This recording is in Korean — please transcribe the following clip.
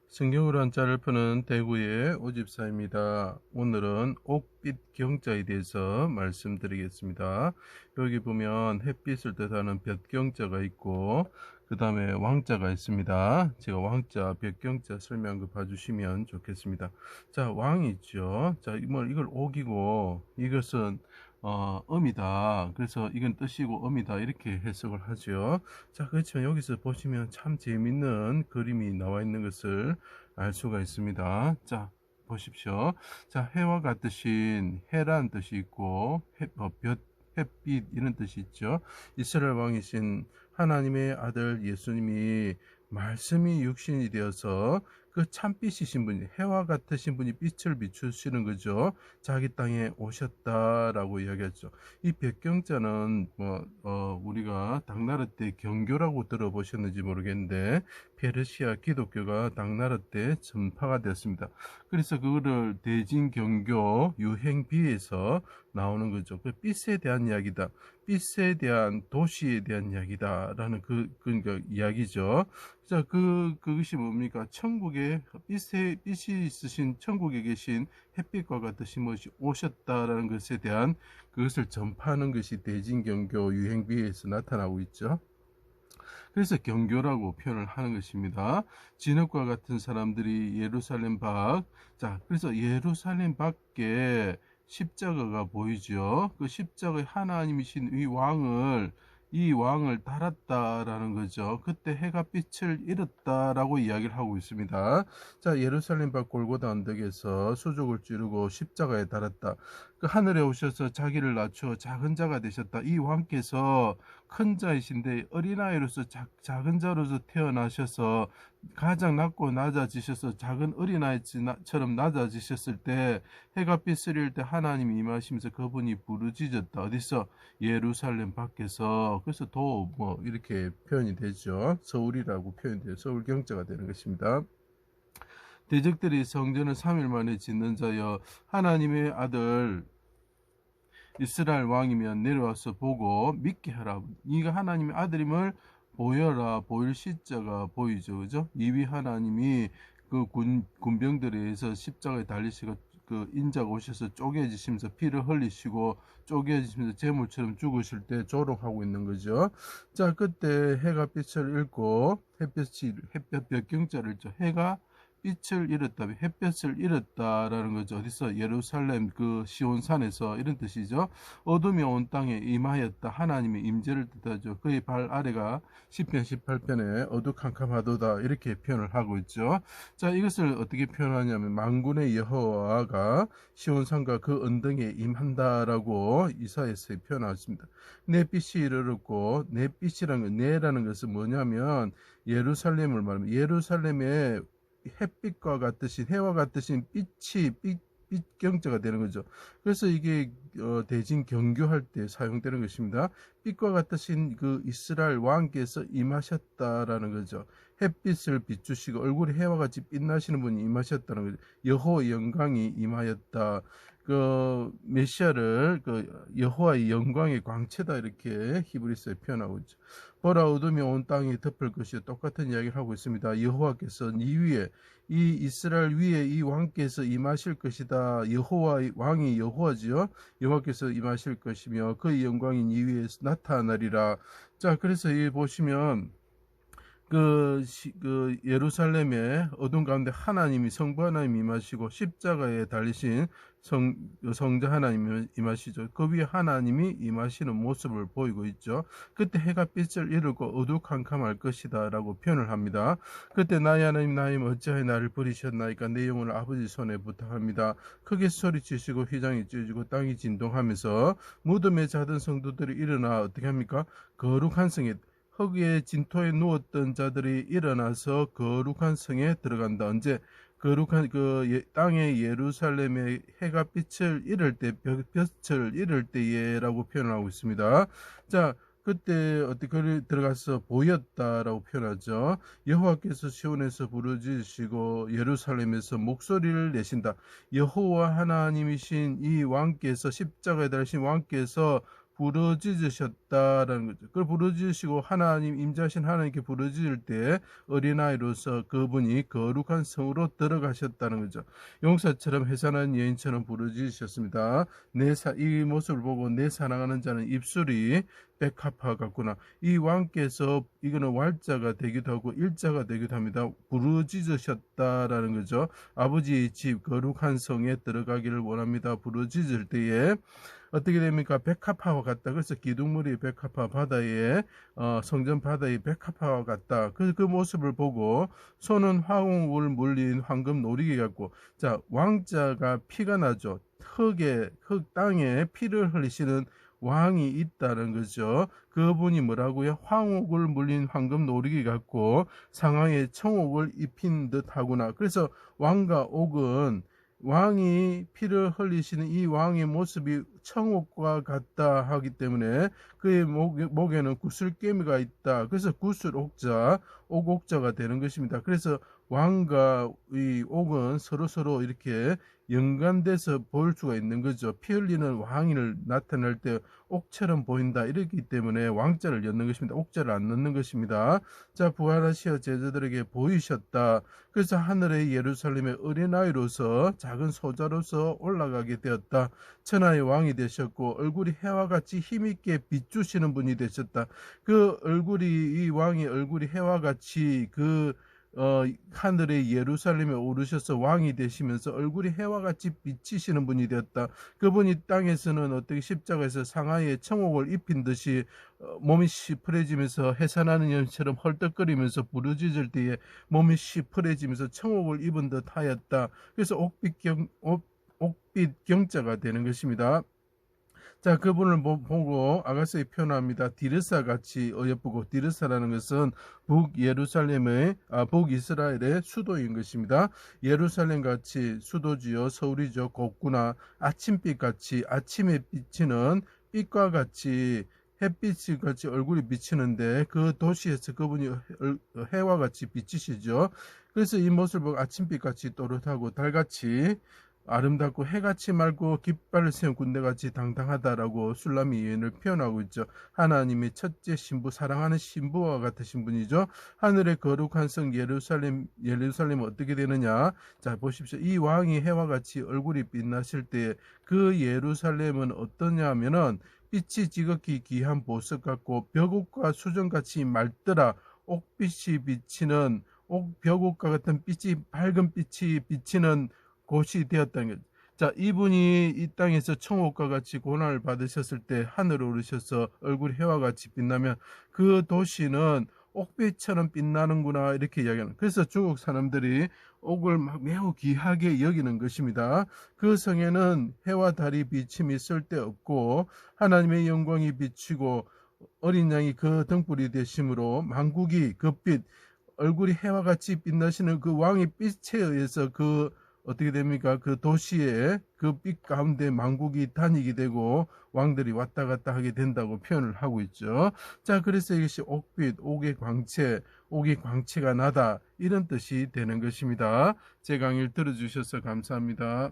성경으로 한자를 푸는 대구의 오집사입니다. 오늘은 옥빛 경자에 대해서 말씀드리겠습니다. 여기 보면 햇빛을 뜻하는 볕경자가 있고 그 다음에 왕자가 있습니다. 제가 왕자, 볕경자 설명한 거 봐주시면 좋겠습니다. 자, 왕이 있죠. 자, 이걸 옥이고 이것은 음이다. 그래서 이건 뜻이고 음이다. 이렇게 해석을 하죠. 자, 그렇죠. 여기서 보시면 참 재밌는 그림이 나와 있는 것을 알 수가 있습니다. 자, 보십시오. 자, 해와 같으신 해라는 뜻이 있고 햇빛 이런 뜻이 있죠. 이스라엘 왕이신 하나님의 아들 예수님이 말씀이 육신이 되어서 그 참빛이신 분이 해와 같으신 분이 빛을 비추시는 거죠. 자기 땅에 오셨다라고 이야기했죠. 이 백경자는 우리가 당나라 때 경교라고 들어보셨는지 모르겠는데 페르시아 기독교가 당나라 때 전파가 됐습니다. 그래서 그거를 대진경교 유행비에서 나오는 거죠. 그 빛에 대한 이야기다. 빛에 대한 도시에 대한 이야기다. 라는 그러니까 이야기죠. 자, 그것이 뭡니까? 천국에 빛이 있으신 천국에 계신 햇빛과 같으신 것이 오셨다라는 것에 대한 그것을 전파하는 것이 대진경교 유행비에서 나타나고 있죠. 그래서 경교라고 표현을 하는 것입니다. 진흙과 같은 사람들이 예루살렘 밖, 자, 그래서 예루살렘 밖에 십자가가 보이죠. 그 십자가의 하나님이신 이 왕을 달았다라는 거죠. 그때 해가 빛을 잃었다라고 이야기를 하고 있습니다. 자, 예루살렘 밖 골고다 언덕에서 수족을 찌르고 십자가에 달았다. 그 하늘에 오셔서 자기를 낮추어 작은 자가 되셨다. 이 왕께서 큰 자이신데 어린아이로서 작은 자로서 태어나셔서 가장 낮고 낮아지셔서 작은 어린아이처럼 낮아지셨을 때 해가 빛을 잃을 때 하나님이 임하시면서 그분이 부르짖었다. 어디서? 예루살렘 밖에서. 그래서 이렇게 표현이 되죠. 서울이라고 표현이 돼요. 서울 경자가 되는 것입니다. 대적들이 성전을 3일 만에 짓는 자여 하나님의 아들 이스라엘 왕이면 내려와서 보고 믿게 하라. 네가 하나님의 아들임을 보여라. 보일 시자가 보이죠. 그죠? 이위 하나님이 그 군병들에 의해서 십자가에 달리시고 그 인자가 오셔서 쪼개지시면서 피를 흘리시고 쪼개지시면서 제물처럼 죽으실 때 조롱하고 있는 거죠. 자, 그때 해가 빛을 잃고 햇볕 벽경자를 죠. 해가 빛을 잃었다, 햇볕을 잃었다라는 거죠. 어디서? 예루살렘 그 시온산에서 이런 뜻이죠. 어둠이 온 땅에 임하였다. 하나님의 임재를 뜻하죠. 그의 발 아래가 10편 18편에 어두캄캄하도다 이렇게 표현을 하고 있죠. 자, 이것을 어떻게 표현하냐면 만군의 여호와가 시온산과 그 언덕에 임한다라고 이사야서에 표현하십니다. 내 빛이 이르렀고 내 빛이라는 건 내라는 것은 뭐냐면 예루살렘을 말합니다. 예루살렘의 햇빛과 같으신 해와 같으신 빛경자가 되는 거죠. 그래서 이게 대진 경교할 때 사용되는 것입니다. 빛과 같으신 그 이스라엘 왕께서 임하셨다라는 거죠. 햇빛을 비추시고 얼굴이 해와 같이 빛나시는 분이 임하셨다는 거죠. 여호와의 영광이 임하였다. 그 메시아를 그 여호와의 영광의 광채다 이렇게 히브리서에 표현하고 있죠. 보라 어둠이 온 땅에 덮을 것이요 똑같은 이야기를 하고 있습니다. 여호와께서 이 위에 이 이스라엘 위에 이 왕께서 임하실 것이다. 여호와 왕이 여호와지요. 여호와께서 임하실 것이며 그의 영광이 이 위에 나타나리라. 자, 그래서 이 보시면 그 예루살렘의 어둠 가운데 하나님이 성부 하나님이 임하시고 십자가에 달리신 성자 하나님이 임하시죠. 그 위에 하나님이 임하시는 모습을 보이고 있죠. 그때 해가 빛을 잃고 어두캄캄할 것이다 라고 표현을 합니다. 그때 나의 하나님 어찌하여 나를 버리셨나이까 내 영혼을 아버지 손에 부탁합니다. 크게 소리치시고 휘장이 찢어지고 땅이 진동하면서 무덤에 자던 성도들이 일어나 어떻게 합니까? 거룩한 성에 흙의 진토에 누웠던 자들이 일어나서 거룩한 성에 들어간다. 언제? 거룩한 땅의 예루살렘의 해가 빛을 잃을 때, 볕을 잃을 때에라고 표현을 하고 있습니다. 자, 그때 어떻게 들어가서 보였다라고 표현하죠. 여호와께서 시온에서 부르짖으시고 예루살렘에서 목소리를 내신다. 여호와 하나님이신 이 왕께서 십자가에 달리신 왕께서 부르짖으셨다라는 거죠. 그걸 부르짖으시고 하나님 임자신 하나님께 부르짖을 때 어린아이로서 그분이 거룩한 성으로 들어가셨다는 거죠. 용사처럼 해산한 여인처럼 부르짖으셨습니다. 이 모습을 보고 내 사랑하는 자는 입술이 백합화 같구나. 이 왕께서 이거는 왈자가 되기도 하고 일자가 되기도 합니다. 부르짖으셨다라는 거죠. 아버지의 집 거룩한 성에 들어가기를 원합니다. 부르짖을 때에 어떻게 됩니까? 백합화와 같다. 그래서 기둥물이 백합화 바다에 성전 바다에 백합화와 같다. 그 모습을 보고 손은 화홍을 물린 황금 노리개 같고, 자, 왕자가 피가 나죠. 흙 땅에 피를 흘리시는 왕이 있다는 거죠. 그분이 뭐라고요? 황옥을 물린 황금 노리개 같고 상하에 청옥을 입힌 듯 하구나. 그래서 왕과 옥은 왕이 피를 흘리시는 이 왕의 모습이 청옥과 같다 하기 때문에 그의 목에는 구슬개미가 있다. 그래서 구슬옥자, 옥옥자가 되는 것입니다. 그래서 왕과 이 옥은 서로 이렇게 연관돼서 볼 수가 있는 거죠. 피 흘리는 왕을 나타낼 때 옥처럼 보인다. 이렇기 때문에 왕자를 엮는 것입니다. 옥자를 안 넣는 것입니다. 자, 부활하시어 제자들에게 보이셨다. 그래서 하늘의 예루살렘의 어린아이로서 작은 소자로서 올라가게 되었다. 천하의 왕이 되셨고 얼굴이 해와 같이 힘있게 비추시는 분이 되셨다. 그 얼굴이, 이 왕의 얼굴이 해와 같이 하늘의 예루살렘에 오르셔서 왕이 되시면서 얼굴이 해와 같이 비치시는 분이 되었다. 그분이 땅에서는 어떻게 십자가에서 상하에 청옥을 입힌 듯이 몸이 시퍼레지면서 해산하는 연처럼 헐떡거리면서 부르짖을 때에 몸이 시퍼레지면서 청옥을 입은 듯 하였다. 그래서 옥빛 경자가 되는 것입니다. 자, 그분을 보고 아가서에 표현합니다. 디르사 같이 어여쁘고, 디르사라는 것은 북이스라엘의 수도인 것입니다. 예루살렘 같이 수도지요, 서울이죠, 곱구나. 아침빛 같이, 아침에 비치는 빛과 같이, 햇빛이 같이 얼굴이 비치는데 그 도시에서 그분이 해와 같이 비치시죠. 그래서 이 모습을 보고 아침빛 같이 또렷하고 달같이 아름답고 해같이 맑고 깃발을 세운 군대같이 당당하다라고 술람이 예언을 표현하고 있죠. 하나님의 첫째 신부, 사랑하는 신부와 같으신 분이죠. 하늘의 거룩한 성 예루살렘은 어떻게 되느냐? 자, 보십시오. 이 왕이 해와 같이 얼굴이 빛나실 때 그 예루살렘은 어떠냐 하면은 빛이 지극히 귀한 보석 같고 벽옥과 수정같이 맑더라. 옥빛이 비치는 벽옥과 같은 밝은 빛이 비치는 곳이 되었다는 것. 자, 이분이 이 땅에서 청옥과 같이 고난을 받으셨을 때 하늘을 오르셔서 얼굴이 해와 같이 빛나면 그 도시는 옥빛처럼 빛나는구나, 이렇게 이야기하는. 그래서 중국 사람들이 옥을 매우 귀하게 여기는 것입니다. 그 성에는 해와 달이 비침이 쓸데없고 하나님의 영광이 비치고 어린 양이 그 등불이 되심으로 만국이 그 빛, 얼굴이 해와 같이 빛나시는 그 왕의 빛에 의해서 어떻게 됩니까? 그 도시에 그 빛 가운데 만국이 다니게 되고 왕들이 왔다 갔다 하게 된다고 표현을 하고 있죠. 자, 그래서 이것이 옥빛, 옥의 광채가 나다, 이런 뜻이 되는 것입니다. 제 강의를 들어주셔서 감사합니다.